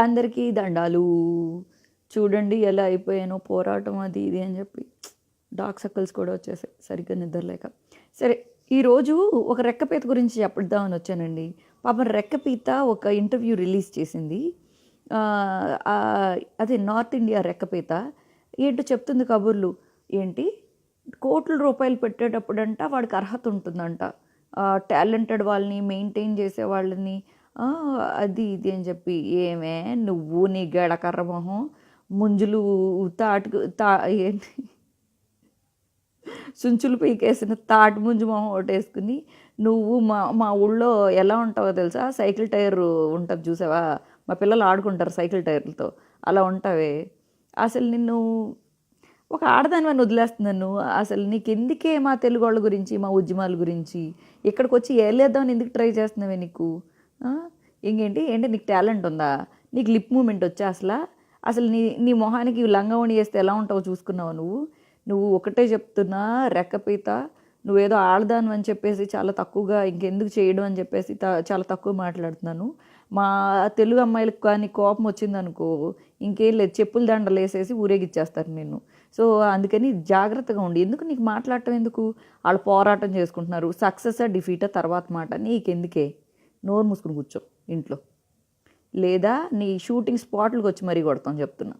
అందరికీ దండాలు. చూడండి ఎలా అయిపోయానో పోరాటం అది ఇది అని చెప్పి డార్క్ సర్కిల్స్ కూడా వచ్చేసాయి సరిగ్గా నిద్రలేక. సరే, ఈరోజు ఒక రెక్కపీత గురించి చెప్దామని వచ్చానండి. పాపం రెక్కపీత ఒక ఇంటర్వ్యూ రిలీజ్ చేసింది. అదే నార్త్ ఇండియా రెక్కపీత ఏంటో చెప్తుంది కబుర్లు. ఏంటి కోట్ల రూపాయలు పెట్టేటప్పుడంట వాడికి అర్హత ఉంటుందంట, టాలెంటెడ్ వాళ్ళని మెయింటైన్ చేసే వాళ్ళని అది ఇది అని చెప్పి. ఏమే నువ్వు నీ గడకర్ర మొహం ముంజులు ఏంటి సుంచులు పీకేసిన తాటి ముంజు మొహం ఒకటేసుకుని నువ్వు మా ఊళ్ళో ఎలా ఉంటావో తెలుసా, సైకిల్ టైర్ ఉంటుంది చూసావా, మా పిల్లలు ఆడుకుంటారు సైకిల్ టైర్లతో, అలా ఉంటావే. అసలు నిన్ను ఒక ఆడదానివని వదిలేస్తున్నాను. అసలు నీకు ఎందుకే మా తెలుగు వాళ్ళ గురించి మా ఉద్యమాల గురించి ఇక్కడికి వచ్చి ఏలేద్దామని ఎందుకు ట్రై చేస్తున్నావే నీకు? ఇంకేంటి నీకు టాలెంట్ ఉందా? నీకు లిప్ మూమెంట్ వచ్చా అసలు? అసలు నీ మొహానికి లంగావణి వేస్తే ఎలా ఉంటావో చూసుకున్నావు నువ్వు ఒకటే చెప్తున్నా రెక్కపీత, నువ్వేదో ఆడదాను అని చెప్పేసి చాలా తక్కువగా ఇంకెందుకు చేయడం అని చెప్పేసి చాలా తక్కువ మాట్లాడుతున్నాను. మా తెలుగు అమ్మాయిలకు కానీ కోపం వచ్చిందనుకో ఇంకేం లేదు, చెప్పుల దండలు వేసేసి ఊరేగిచ్చేస్తారు నిన్ను. సో అందుకని జాగ్రత్తగా ఉండి. ఎందుకు నీకు మాట్లాడటం ఎందుకు? వాళ్ళు పోరాటం చేసుకుంటున్నారు, సక్సెస్ డిఫీటా తర్వాత మాట. నీకెందుకే? నోరు మూసుకుని కూర్చో ఇంట్లో, లేదా నీ షూటింగ్ స్పాట్లకు వచ్చి మరీ కొడతాం చెప్తున్నా.